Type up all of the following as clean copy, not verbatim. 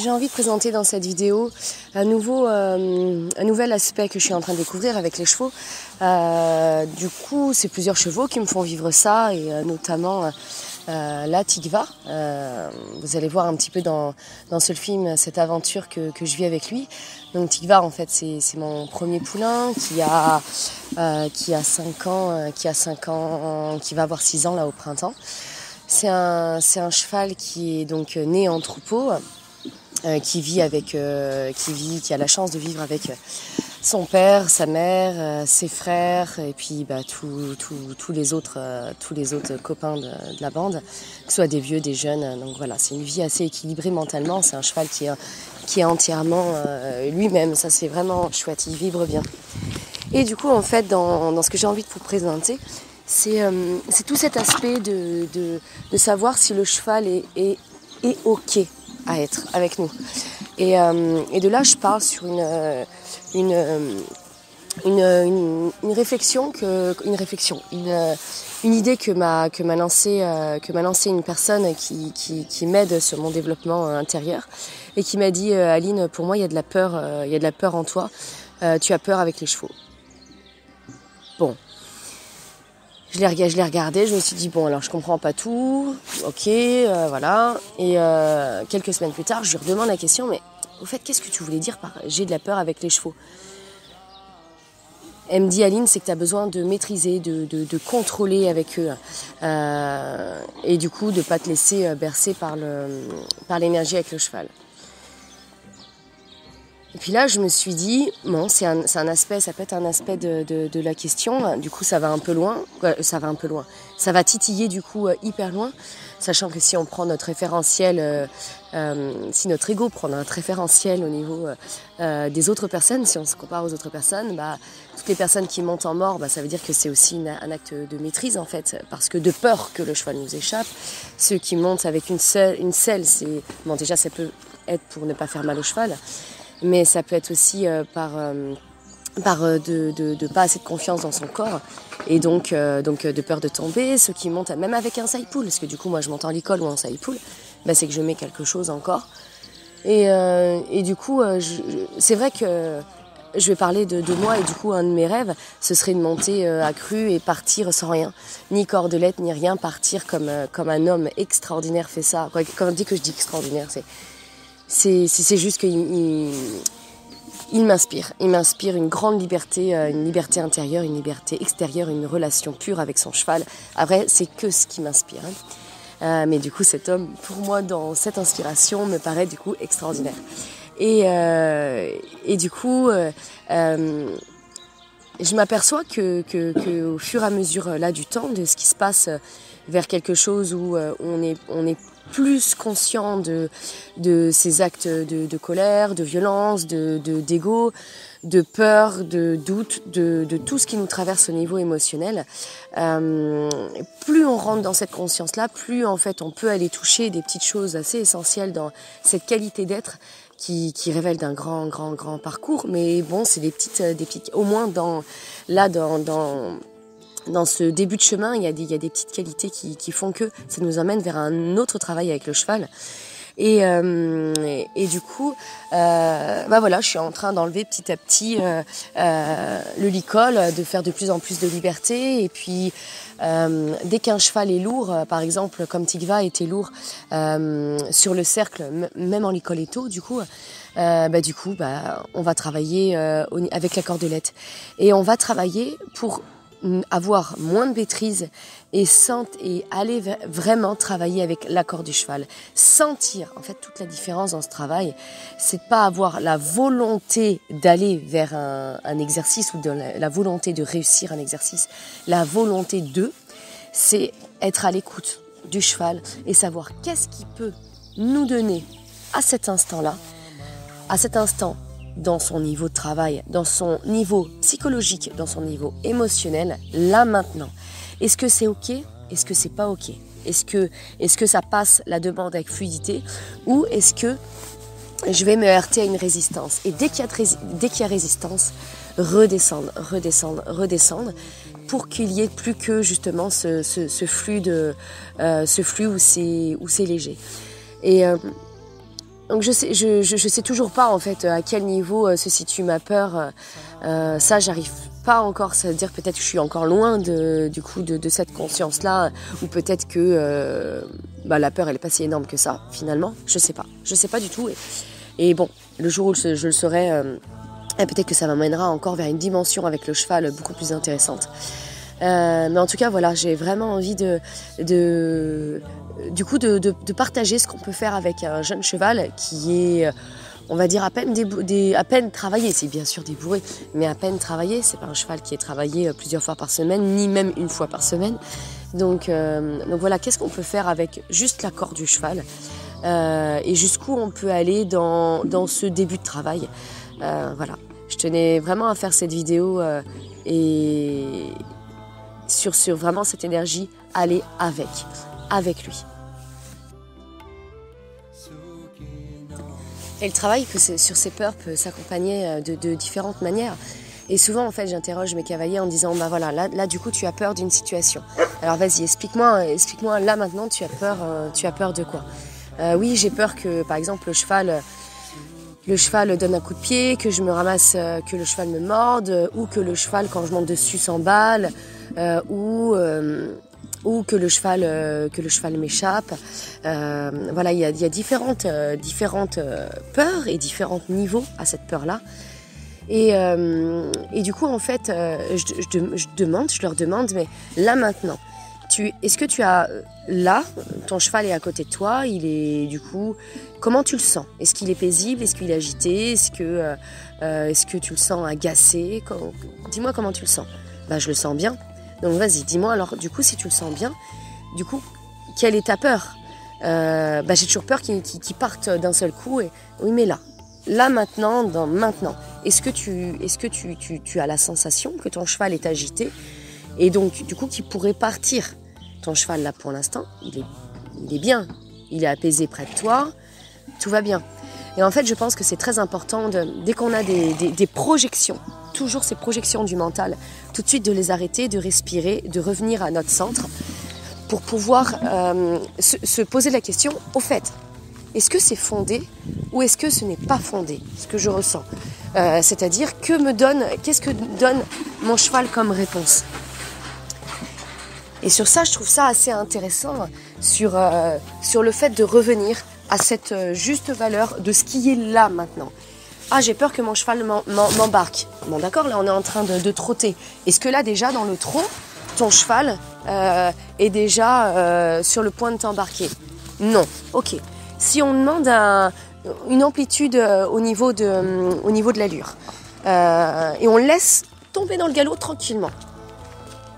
j'ai envie de présenter dans cette vidéo un nouvel aspect que je suis en train de découvrir avec les chevaux. Du coup, c'est plusieurs chevaux qui me font vivre ça, et notamment la Tikva. Vous allez voir un petit peu dans ce film cette aventure que je vis avec lui. Donc Tikva, en fait, c'est mon premier poulain qui a 5 ans, qui va avoir 6 ans là au printemps. C'est un cheval qui est donc né en troupeau, qui a la chance de vivre avec son père, sa mère, ses frères, et puis tous les autres copains de la bande, que ce soit des vieux, des jeunes. Donc voilà, c'est une vie assez équilibrée mentalement. C'est un cheval qui est entièrement lui-même. Ça, c'est vraiment chouette, il vibre bien. Et du coup, en fait, dans ce que j'ai envie de vous présenter, c'est tout cet aspect de savoir si le cheval est OK à être avec nous. Et de là, je parle sur une réflexion, une idée que m'a lancée une personne qui m'aide sur mon développement intérieur, et qui m'a dit Aline, pour moi il y a de la peur en toi, tu as peur avec les chevaux. Bon, je l'ai regardé, je me suis dit bon, alors je comprends pas tout, ok, voilà. Et quelques semaines plus tard, je lui redemande la question, mais au fait, qu'est-ce que tu voulais dire par j'ai de la peur avec les chevaux? Elle me dit, Aline, c'est que tu as besoin de maîtriser, de contrôler avec eux, et du coup de pas te laisser bercer par l'énergie avec le cheval. Et puis là, je me suis dit, bon, c'est un aspect, ça peut être un aspect de la question. Du coup, ça va un peu loin. Ça va titiller du coup hyper loin, sachant que si on prend notre référentiel, si notre ego prend notre référentiel au niveau des autres personnes, si on se compare aux autres personnes, toutes les personnes qui montent en mort, ça veut dire que c'est aussi un acte de maîtrise en fait, parce que de peur que le cheval nous échappe. Ceux qui montent avec une selle, c'est bon, déjà ça peut être pour ne pas faire mal au cheval. Mais ça peut être aussi par de pas assez de confiance dans son corps, et donc de peur de tomber. Ceux qui montent même avec un side-pull, parce que du coup moi je monte en licol ou en side-pull, c'est que je mets quelque chose encore. Et du coup c'est vrai que je vais parler de moi, et du coup un de mes rêves ce serait de monter à cru et partir sans rien, ni cordelette ni rien, partir comme un homme extraordinaire fait ça. Quand on dit que je dis extraordinaire, c'est juste qu'il m'inspire. Il m'inspire une grande liberté, une liberté intérieure, une liberté extérieure, une relation pure avec son cheval. Après, c'est que ce qui m'inspire. Mais du coup, cet homme, pour moi, dans cette inspiration, me paraît du coup extraordinaire. Et du coup, je m'aperçois que au fur et à mesure là du temps, de ce qui se passe vers quelque chose où on est plus conscient de ces actes de colère, de violence, d'ego, de peur, de doute, de tout ce qui nous traverse au niveau émotionnel. Plus on rentre dans cette conscience-là, plus en fait on peut aller toucher des petites choses assez essentielles dans cette qualité d'être qui révèle d'un grand parcours. Mais bon, c'est des petites, au moins dans ce début de chemin, il y a des petites qualités qui font que ça nous amène vers un autre travail avec le cheval. Et du coup, voilà, je suis en train d'enlever petit à petit le licol, de faire de plus en plus de liberté. Et puis, dès qu'un cheval est lourd, par exemple, comme Tikva était lourd sur le cercle, même en licol et tôt, du coup, on va travailler avec la cordelette. Et on va travailler pour avoir moins de maîtrise et aller vraiment travailler avec l'accord du cheval. Sentir, en fait, toute la différence dans ce travail, c'est de pas avoir la volonté d'aller vers un exercice, ou la volonté de réussir un exercice. La volonté c'est être à l'écoute du cheval et savoir qu'est-ce qui peut nous donner à cet instant-là, dans son niveau de travail, dans son niveau psychologique, dans son niveau émotionnel, là maintenant. Est-ce que c'est OK? Est-ce que c'est pas OK? Est-ce que ça passe la demande avec fluidité, ou est-ce que je vais me heurter à une résistance? Et dès qu'il y a résistance, redescendre, pour qu'il y ait plus que justement ce flux où c'est léger. Et Donc je sais toujours pas en fait à quel niveau se situe ma peur. Ça, j'arrive pas encore. Ça veut dire peut-être que je suis encore loin de cette conscience-là, ou peut-être que la peur elle est pas si énorme que ça finalement. Je sais pas du tout. Et bon, le jour où je le saurai, peut-être que ça m'amènera encore vers une dimension avec le cheval beaucoup plus intéressante. Mais en tout cas, voilà, j'ai vraiment envie de partager ce qu'on peut faire avec un jeune cheval qui est, on va dire, à peine travaillé. C'est bien sûr débourré, mais à peine travaillé. C'est pas un cheval qui est travaillé plusieurs fois par semaine, ni même une fois par semaine. Donc voilà, qu'est-ce qu'on peut faire avec juste l'accord du cheval, et jusqu'où on peut aller dans ce début de travail. Voilà, je tenais vraiment à faire cette vidéo et sur vraiment cette énergie, aller avec lui. Et le travail sur ces peurs peut s'accompagner de différentes manières. Et souvent, en fait, j'interroge mes cavaliers en disant, voilà, là, du coup, tu as peur d'une situation. Alors, vas-y, explique-moi, là, maintenant, tu as peur de quoi ? Oui, j'ai peur que, par exemple, le cheval donne un coup de pied, que je me ramasse, que le cheval me morde, ou que le cheval, quand je monte dessus, s'emballe, ou que le cheval m'échappe. Voilà, il y a différentes peurs et différents niveaux à cette peur-là. Et du coup, en fait, je leur demande, mais là maintenant, est-ce que tu as là, ton cheval est à côté de toi, il est du coup, comment tu le sens ? Est-ce qu'il est paisible ? Est-ce qu'il est agité ? Est-ce que tu le sens agacé ? Dis-moi comment tu le sens. Je le sens bien. Donc vas-y, dis-moi alors, du coup, si tu le sens bien, du coup, quelle est ta peur ? J'ai toujours peur qu'il parte d'un seul coup. Oui, mais là maintenant, est-ce que tu as la sensation que ton cheval est agité et donc du coup qu'il pourrait partir ? Ton cheval là pour l'instant, il est bien, il est apaisé près de toi, tout va bien. Et en fait, je pense que c'est très important dès qu'on a des projections, toujours ces projections du mental, tout de suite de les arrêter, de respirer, de revenir à notre centre pour pouvoir se poser la question, au fait, est-ce que c'est fondé ou est-ce que ce n'est pas fondé, ce que je ressens ? C'est-à-dire, qu'est-ce que donne mon cheval comme réponse ? Et sur ça, je trouve ça assez intéressant, sur le fait de revenir à cette juste valeur de ce qui est là maintenant. Ah, j'ai peur que mon cheval m'embarque. Bon, d'accord, là, on est en train de trotter. Est-ce que là, déjà, dans le trot, ton cheval est déjà sur le point de t'embarquer ? Non. Ok. Si on demande une amplitude au niveau de l'allure, et on laisse tomber dans le galop tranquillement,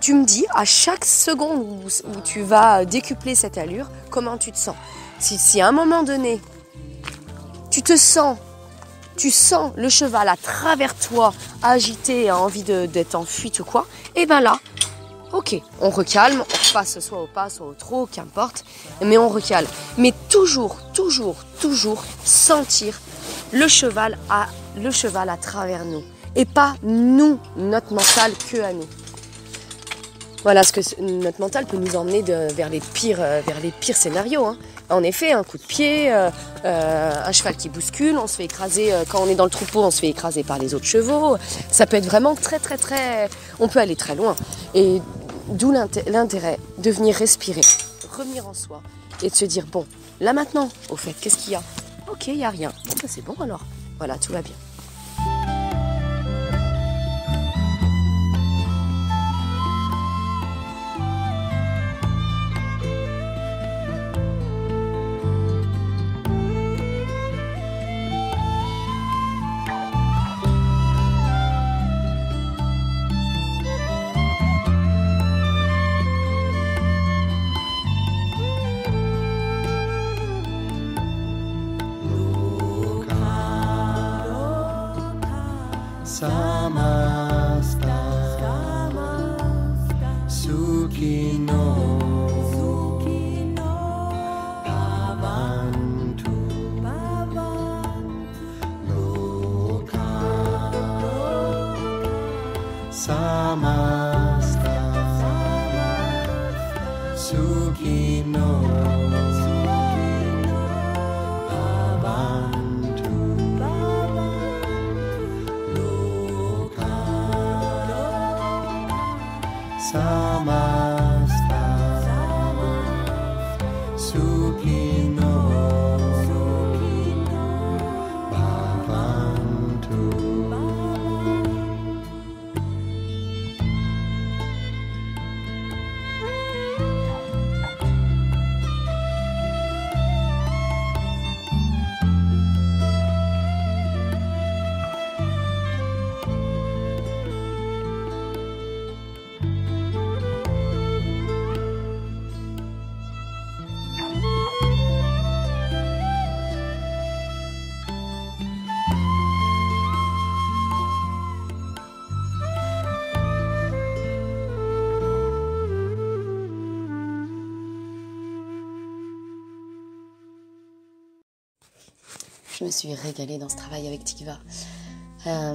tu me dis, à chaque seconde où tu vas décupler cette allure, comment tu te sens ? Si à un moment donné, tu sens le cheval à travers toi, agité, a envie d'être en fuite ou quoi, et ben là, ok, on recalme, on repasse soit au pas, soit au trot, qu'importe, mais on recalme. Mais toujours sentir le cheval à travers nous, et pas nous, notre mental, que à nous. Voilà, ce que notre mental peut nous emmener vers les pires scénarios. Hein. En effet, un coup de pied, un cheval qui bouscule, on se fait écraser, quand on est dans le troupeau, on se fait écraser par les autres chevaux. Ça peut être vraiment très, très, très... On peut aller très loin. Et d'où l'intérêt de venir respirer, revenir en soi et de se dire, bon, là maintenant, au fait, qu'est-ce qu'il y a ? Ok, il n'y a rien. Bon, c'est bon alors. Voilà, tout va bien. Samasta Sukino Bhavantu Loka Samasta Sukino Bhavantu samasta Sukhino Bhavantu. Je me suis régalée dans ce travail avec Tikva.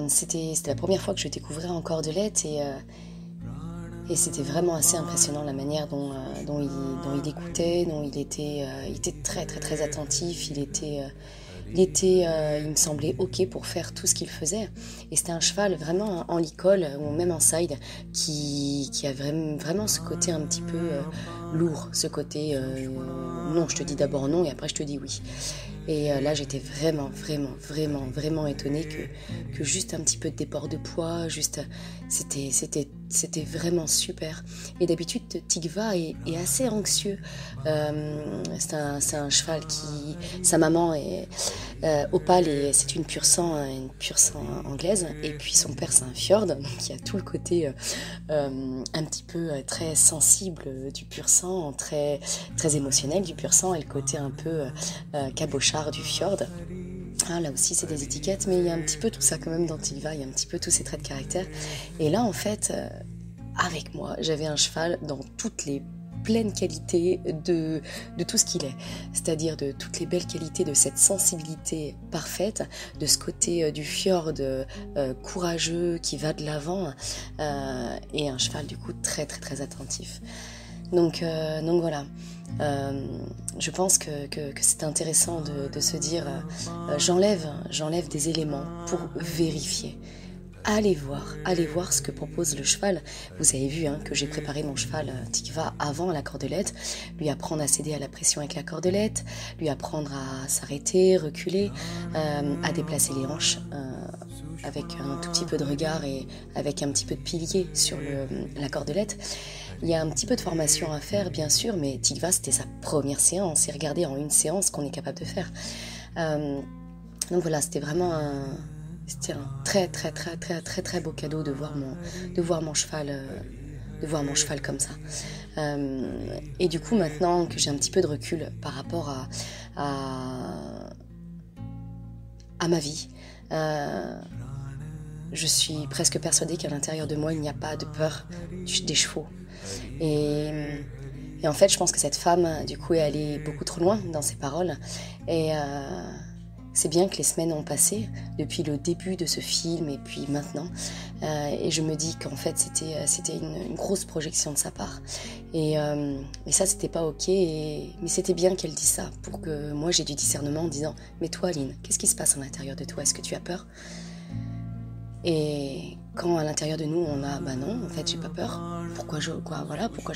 C'était la première fois que je découvrais en cordelette et c'était vraiment assez impressionnant la manière dont il écoutait, dont il était très très très attentif. Il me semblait ok pour faire tout ce qu'il faisait. Et c'était un cheval vraiment en licol ou même en side qui a vraiment ce côté un petit peu lourd, ce côté non, je te dis d'abord non et après je te dis oui. Et là, j'étais vraiment étonnée que juste un petit peu de déport de poids, c'était vraiment super. Et d'habitude, Tikva est assez anxieux. C'est un cheval sa maman est Opale, et c'est une pur sang anglaise. Et puis son père, c'est un fjord, donc il y a tout le côté un petit peu très sensible du pur sang, très très émotionnel du pur sang, et le côté un peu cabochard du fjord. Là aussi c'est des étiquettes, mais il y a un petit peu tout ça quand même dans Tikva, il y a un petit peu tous ces traits de caractère. Et là en fait, avec moi, j'avais un cheval dans toutes les pleines qualités de tout ce qu'il est, c'est-à-dire de toutes les belles qualités de cette sensibilité parfaite, de ce côté du fjord courageux qui va de l'avant, et un cheval du coup très très très attentif. Donc voilà, je pense que c'est intéressant de se dire j'enlève des éléments pour vérifier. Allez voir ce que propose le cheval. Vous avez vu que j'ai préparé mon cheval Tikva avant la cordelette, lui apprendre à céder à la pression avec la cordelette, lui apprendre à s'arrêter, reculer, à déplacer les hanches avec un tout petit peu de regard et avec un petit peu de pilier sur la cordelette. Il y a un petit peu de formation à faire, bien sûr, mais Tikva, c'était sa première séance. Et regardez en une séance ce qu'on est capable de faire. Donc voilà, c'était vraiment un très très très très très très beau cadeau de voir mon cheval comme ça. Et du coup, maintenant que j'ai un petit peu de recul par rapport à ma vie, je suis presque persuadée qu'à l'intérieur de moi, il n'y a pas de peur des chevaux. Et en fait, je pense que cette femme, du coup, est allée beaucoup trop loin dans ses paroles. Et c'est bien que les semaines ont passé depuis le début de ce film et puis maintenant. Et je me dis qu'en fait, c'était une grosse projection de sa part. Et ça, c'était pas ok. Mais c'était bien qu'elle dise ça pour que moi, j'ai du discernement en disant « Mais toi, Aline, qu'est-ce qui se passe à l'intérieur de toi? Est-ce que tu as peur ?» Et quand à l'intérieur de nous on a bah non, en fait j'ai pas peur, pourquoi j'ai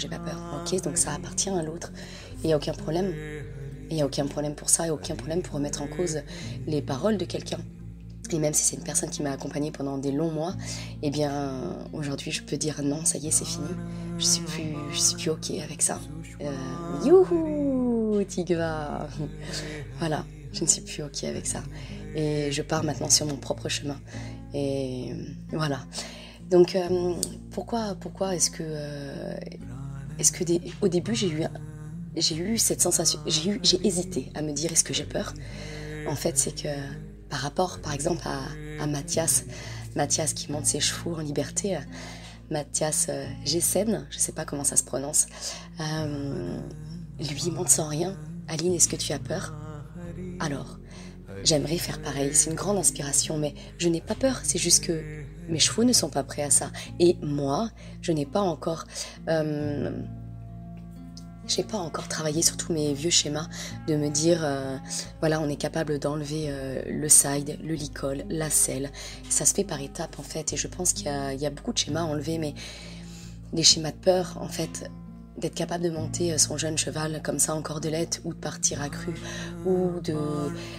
pas peur? Ok, donc ça appartient à l'autre, et il n'y a aucun problème. Il n'y a aucun problème pour ça, et aucun problème pour remettre en cause les paroles de quelqu'un. Et même si c'est une personne qui m'a accompagnée pendant des longs mois, eh bien aujourd'hui je peux dire non, ça y est, c'est fini. Je suis plus ok avec ça. Youhou, Tikva. Voilà, je ne suis plus ok avec ça. Et je pars maintenant sur mon propre chemin. Et voilà. Donc pourquoi est-ce que au début j'ai eu cette sensation, j'ai hésité à me dire est-ce que j'ai peur. En fait, c'est que par rapport, par exemple, à Mathias qui monte ses chevaux en liberté, Mathias Gessen, je ne sais pas comment ça se prononce, lui monte sans rien. Aline, est-ce que tu as peur? Alors, j'aimerais faire pareil, c'est une grande inspiration, mais je n'ai pas peur, c'est juste que mes chevaux ne sont pas prêts à ça. Et moi, je n'ai pas encore... j'ai pas encore travaillé sur tous mes vieux schémas de me dire voilà, on est capable d'enlever le side, le licol, la selle. Ça se fait par étapes en fait, et je pense qu'il y a beaucoup de schémas à enlever, mais des schémas de peur, en fait, d'être capable de monter son jeune cheval comme ça en cordelette ou de partir à cru ou de...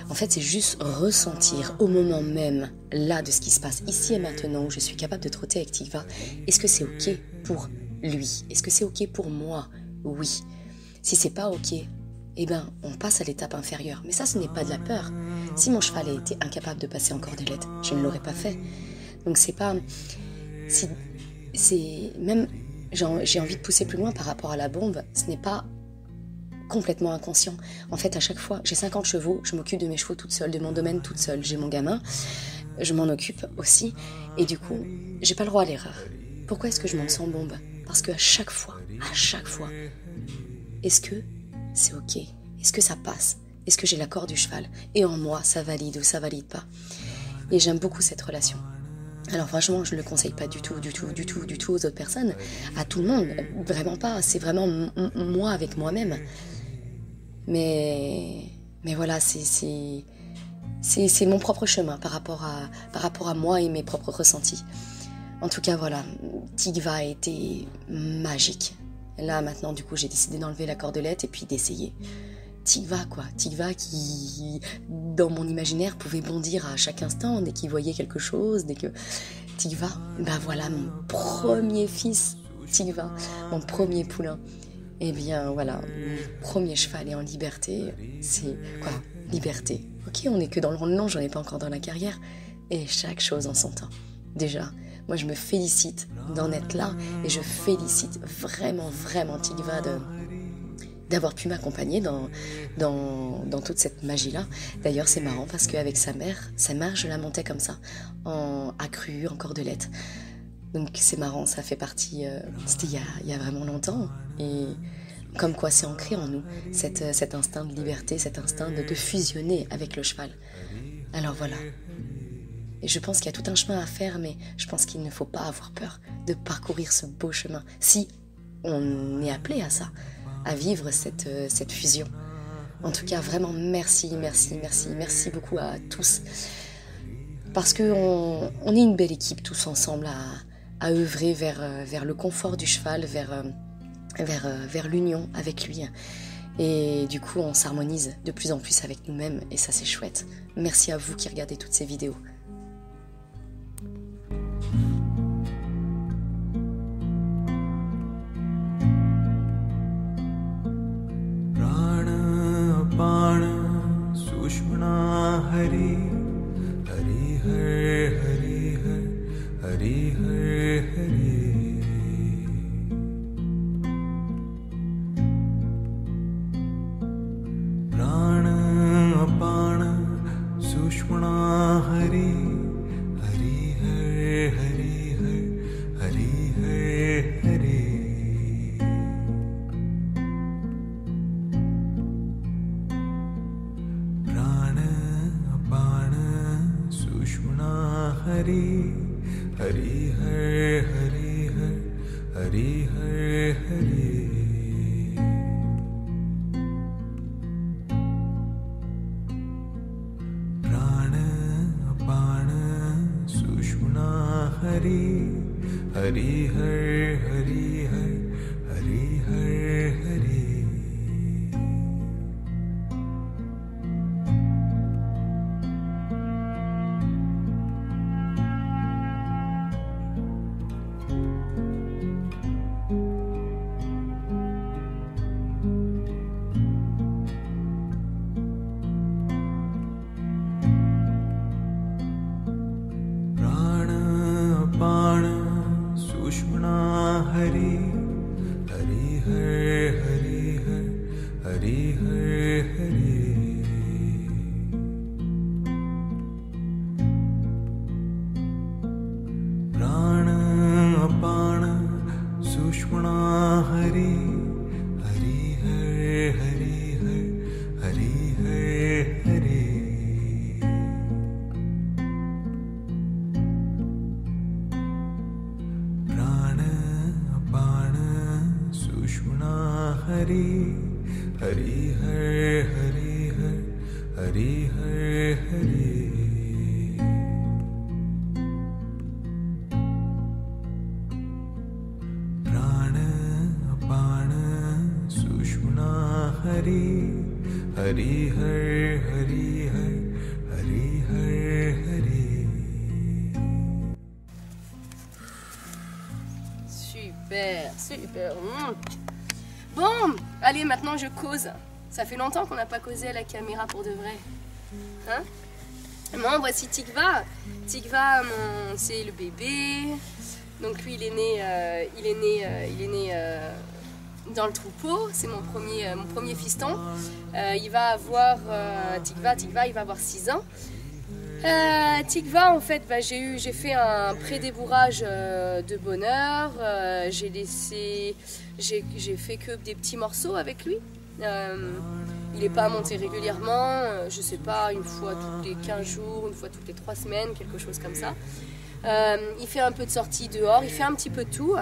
En fait, c'est juste ressentir au moment même, là, de ce qui se passe ici et maintenant, où je suis capable de trotter avec Tigva. Est-ce que c'est ok pour lui? Est-ce que c'est ok pour moi? Oui. Si c'est pas ok, eh ben, on passe à l'étape inférieure. Mais ça, ce n'est pas de la peur. Si mon cheval a été incapable de passer en cordelette, je ne l'aurais pas fait. Donc c'est pas... C'est même... J'ai envie de pousser plus loin par rapport à la bombe, ce n'est pas complètement inconscient. En fait, à chaque fois, j'ai 50 chevaux, je m'occupe de mes chevaux toute seule, de mon domaine toute seule. J'ai mon gamin, je m'en occupe aussi. Et du coup, j'ai pas le droit à l'erreur. Pourquoi est-ce que je monte sans bombe? Parce qu'à chaque fois, est-ce que c'est ok? Est-ce que ça passe? Est-ce que j'ai l'accord du cheval? Et en moi, ça valide ou ça valide pas? Et j'aime beaucoup cette relation. Alors franchement, je ne le conseille pas du tout aux autres personnes, à tout le monde, vraiment pas, c'est vraiment moi avec moi-même. Mais voilà, c'est mon propre chemin par rapport à moi et mes propres ressentis. En tout cas, voilà, Tigva a été magique. Là, maintenant, du coup, j'ai décidé d'enlever la cordelette et puis d'essayer. Tigva qui, dans mon imaginaire, pouvait bondir à chaque instant dès qu'il voyait quelque chose, dès que... Tigva, ben voilà, mon premier fils, Tigva, mon premier poulain. Eh bien, voilà, mon premier cheval est en liberté, c'est quoi? Liberté. Ok, on n'est que dans le nom, j'en ai pas encore dans la carrière, et chaque chose en son temps. Déjà, moi je me félicite d'en être là, et je félicite vraiment Tigva d'avoir pu m'accompagner dans toute cette magie-là. D'ailleurs, c'est marrant parce qu'avec sa mère, je la montais comme ça, à cru, en cordelette. Donc c'est marrant, ça fait partie... c'était il y a vraiment longtemps. Et comme quoi c'est ancré en nous, cet instinct de liberté, cet instinct de fusionner avec le cheval. Alors voilà. Et je pense qu'il y a tout un chemin à faire, mais je pense qu'il ne faut pas avoir peur de parcourir ce beau chemin. Si on est appelé à ça, à vivre cette fusion. En tout cas, vraiment, merci beaucoup à tous. Parce qu'on est une belle équipe tous ensemble à œuvrer vers le confort du cheval, vers l'union avec lui. Et du coup, on s'harmonise de plus en plus avec nous-mêmes et ça, c'est chouette. Merci à vous qui regardez toutes ces vidéos. Hari Hari Har Hari Har Hari Har Hari. Super, super. Bon, allez, maintenant je cause. Ça fait longtemps qu'on n'a pas causé à la caméra pour de vrai. Hein? Bon, voici Tikva. Tikva, c'est le bébé. Donc lui, il est né dans le troupeau. C'est mon premier fiston. Il va avoir Tikva, il va avoir 6 ans. Tikva, en fait, j'ai fait un pré-débourrage de bonheur. J'ai fait que des petits morceaux avec lui. Il n'est pas monté régulièrement, je sais pas, une fois tous les 15 jours, une fois toutes les 3 semaines, quelque chose comme ça. Il fait un peu de sortie dehors, il fait un petit peu de tout.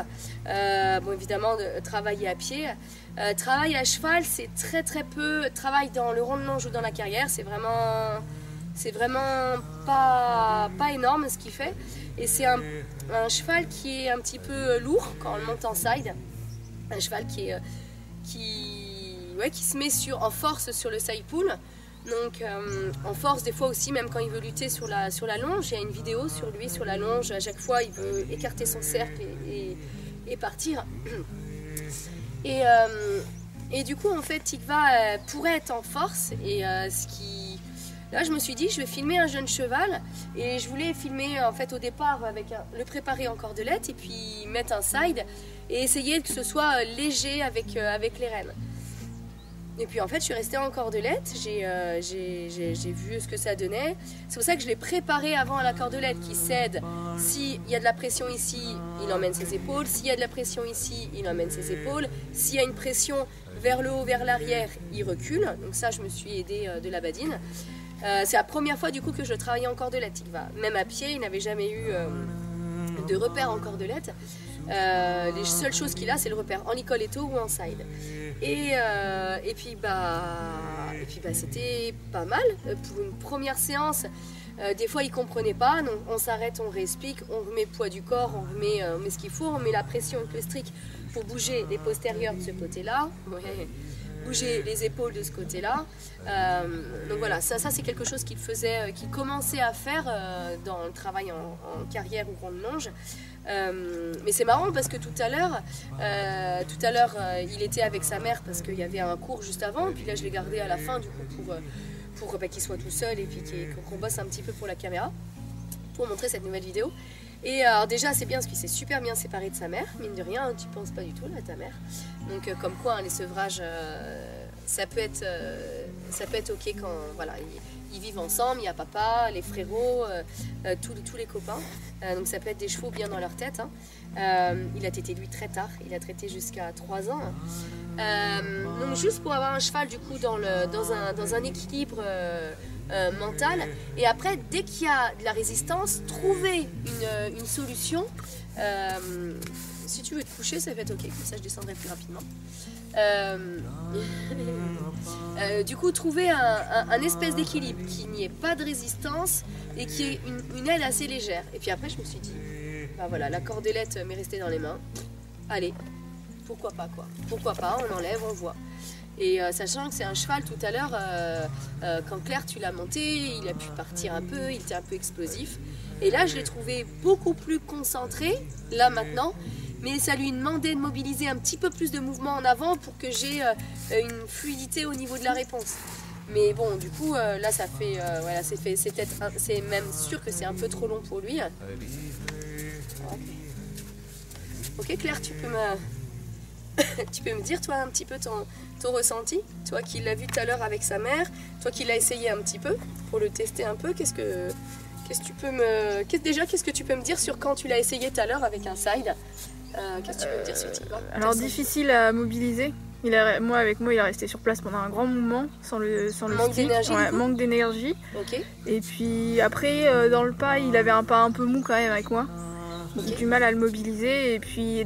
Bon, évidemment, travailler à pied. Travail à cheval, c'est très peu. Travail dans le rond de longe ou dans la carrière, c'est vraiment pas énorme ce qu'il fait. Et c'est un cheval qui est un petit peu lourd quand on le monte en side. Un cheval qui se met en force sur le side pull. Donc en force des fois aussi, même quand il veut lutter sur la longe. Il y a une vidéo sur lui, sur la longe. À chaque fois, il veut écarter son cercle et partir. Et du coup, en fait, Tikva pourrait être en force. Et là, je me suis dit, je vais filmer un jeune cheval. Et je voulais filmer, en fait, au départ, le préparer en cordelette et puis mettre un side. Et essayer que ce soit léger avec les rênes. Et puis en fait je suis restée en cordelette, j'ai vu ce que ça donnait. C'est pour ça que je l'ai préparé avant à la cordelette qui cède. S'il y a de la pression ici, il emmène ses épaules. S'il y a de la pression ici, il emmène ses épaules. S'il y a une pression vers le haut, vers l'arrière, il recule. Donc ça, je me suis aidée de la badine. C'est la première fois du coup que je travaillais en cordelette. Même à pied, il n'avait jamais eu de repère en cordelette. Les seules choses qu'il a, c'est le repère en Nicoletto ou en side. Et puis c'était pas mal pour une première séance. Des fois il comprenait pas, donc on s'arrête, on réexplique, on remet poids du corps, on remet ce qu'il faut, on met la pression avec le strict pour bouger les postérieurs de ce côté-là, bouger les épaules de ce côté-là. Donc voilà, ça c'est quelque chose qu'il commençait à faire dans le travail en carrière ou ronde longe. Mais c'est marrant parce que tout à l'heure il était avec sa mère parce qu'il y avait un cours juste avant, puis là je l'ai gardé à la fin du coup pour qu'il soit tout seul et puis qu'on bosse un petit peu pour la caméra pour montrer cette nouvelle vidéo. Et alors déjà c'est bien parce qu'il s'est super bien séparé de sa mère, mine de rien, tu penses pas du tout là ta mère. Donc comme quoi les sevrages ça peut être ok quand voilà, ils vivent ensemble, il y a papa, les frérots, tous les copains. Donc ça peut être des chevaux bien dans leur tête. Hein. Il a tété lui très tard, il a traité jusqu'à 3 ans. Donc juste pour avoir un cheval du coup dans un équilibre mental. Et après, dès qu'il y a de la résistance, trouver une solution. Si tu veux te coucher, ça va être ok, comme ça je descendrai plus rapidement. Du coup, trouver un espèce d'équilibre, qu'il n'y ait pas de résistance et qui ait une aile assez légère. Et puis après, je me suis dit, bah voilà, la cordelette m'est restée dans les mains. Allez, pourquoi pas quoi. Pourquoi pas, on enlève, on voit. Et sachant que c'est un cheval tout à l'heure, quand Claire tu l'as monté, il a pu partir un peu, il était un peu explosif. Et là, je l'ai trouvé beaucoup plus concentré, là maintenant. Mais ça lui demandait de mobiliser un petit peu plus de mouvement en avant pour que j'ai une fluidité au niveau de la réponse. Mais bon, du coup, là, ça fait, voilà, c'est même sûr que c'est un peu trop long pour lui. Ok, Claire, tu peux me dire, toi, un petit peu ton ressenti, toi qui l'as vu tout à l'heure avec sa mère, toi qui l'as essayé un petit peu pour le tester un peu, qu'est-ce que tu peux me dire sur quand tu l'as essayé tout à l'heure avec un side? Qu'est-ce que tu peux me dire sur Tikva? Alors difficile à mobiliser. Moi, avec moi, il est resté sur place pendant un grand moment sans le manque d'énergie. Ouais, manque d'énergie. Ok. Et puis après, dans le pas, il avait un pas un peu mou quand même avec moi. Okay. J'ai du mal à le mobiliser et puis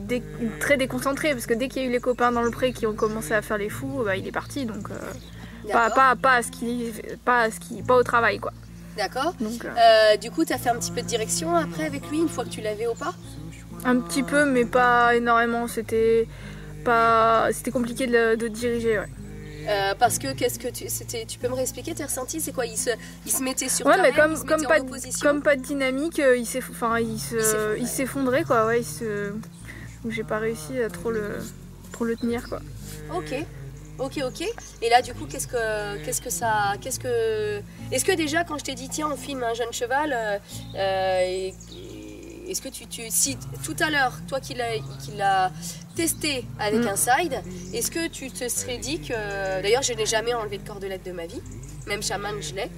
très déconcentré parce que dès qu'il y a eu les copains dans le pré qui ont commencé à faire les fous, bah, il est parti donc pas au travail quoi. D'accord. Du coup, tu as fait un petit peu de direction après avec lui une fois que tu l'avais au pas? Un petit peu, mais pas énormément. C'était compliqué de diriger. Ouais. Parce que tu peux me réexpliquer tes ressentis? C'est quoi? Il se mettait sur ouais, toi, mais il se mettait en opposition. comme pas de dynamique, il s'effondrait quoi. Ouais, donc j'ai pas réussi à trop le tenir quoi. Ok. Et là, du coup, est-ce que déjà, quand je t'ai dit, tiens, on filme un jeune cheval, est-ce que si tout à l'heure, toi qui l'as testé avec un side, est-ce que tu te serais dit que, d'ailleurs, je n'ai jamais enlevé de cordelette de ma vie, même chaman, je l'ai.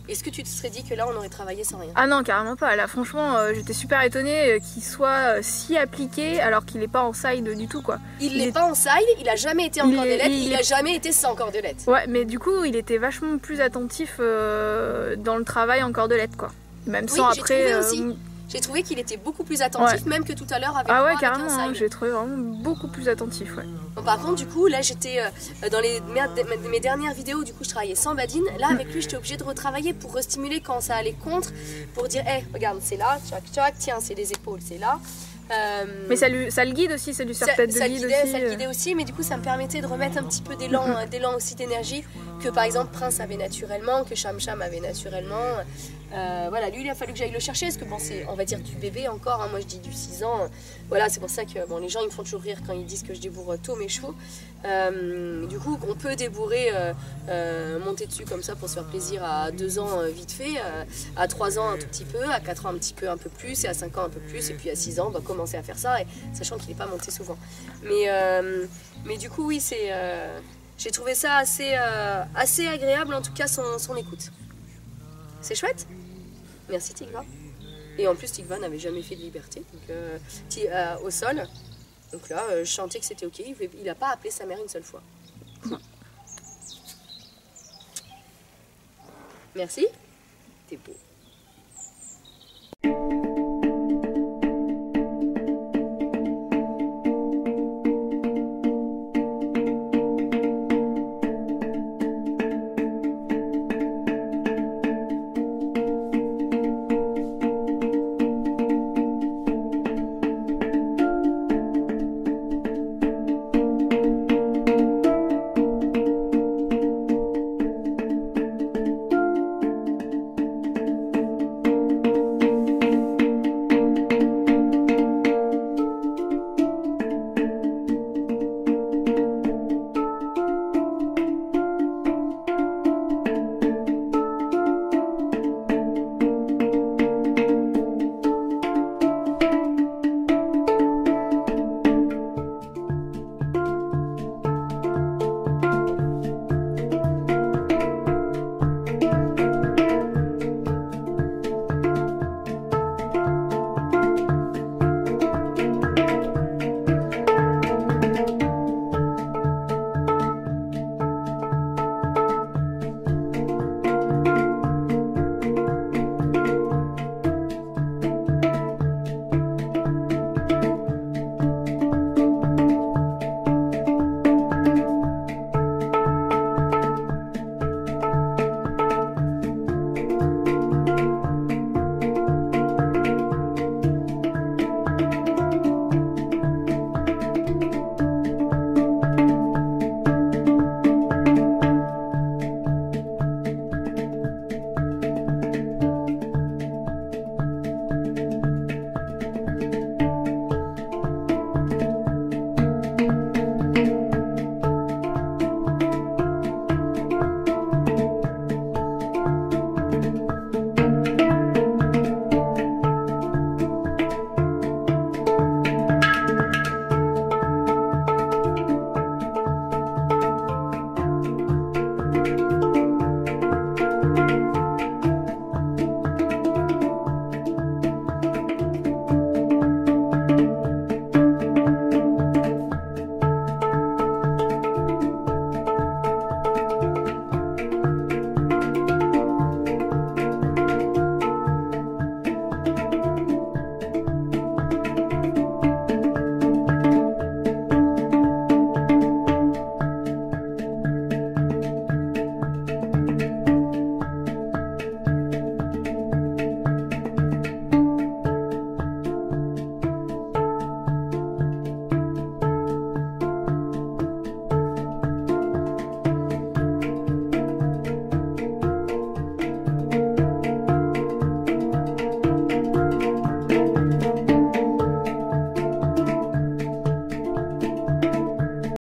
Est-ce que tu te serais dit que là on aurait travaillé sans rien? Ah non, carrément pas. Là franchement j'étais super étonnée qu'il soit si appliqué alors qu'il n'est pas en side du tout quoi. Il n'est pas en side, il a jamais été en cordelette, il a jamais été sans cordelette. Ouais, mais du coup il était vachement plus attentif dans le travail en cordelette quoi. Même sans après... J'ai trouvé qu'il était beaucoup plus attentif, même que tout à l'heure avec moi. Ah ouais, carrément, j'ai trouvé vraiment beaucoup plus attentif, ouais. Bon, par contre, du coup, là, j'étais dans mes dernières vidéos, du coup, je travaillais sans badine. Là, avec lui, j'étais obligée de retravailler pour restimuler quand ça allait contre, pour dire, hé, regarde, c'est là, tiens, c'est les épaules, c'est là. Mais ça le guide aussi, c'est du serre-tête de guide aussi. Ça le guidait aussi, mais du coup, ça me permettait de remettre un petit peu d'élan aussi d'énergie que, par exemple, Prince avait naturellement, que Cham Cham avait naturellement. Voilà, lui, il a fallu que j'aille le chercher, parce que bon, c'est, on va dire, du bébé encore, hein, moi je dis du 6 ans. Voilà, c'est pour ça que bon, les gens ils me font toujours rire quand ils disent que je débourre tôt mes chevaux. Du coup, on peut débourrer, monter dessus comme ça pour se faire plaisir à 2 ans vite fait, à 3 ans un tout petit peu, à 4 ans un peu plus, et à 5 ans un peu plus, et puis à 6 ans on va commencer à faire ça, et, sachant qu'il n'est pas monté souvent. Mais du coup, oui, j'ai trouvé ça assez agréable, en tout cas son écoute. C'est chouette. Merci Tigva. Et en plus Tigva n'avait jamais fait de liberté donc, au sol. Donc là, je sentais que c'était ok. Il n'a pas appelé sa mère une seule fois. Merci. T'es beau.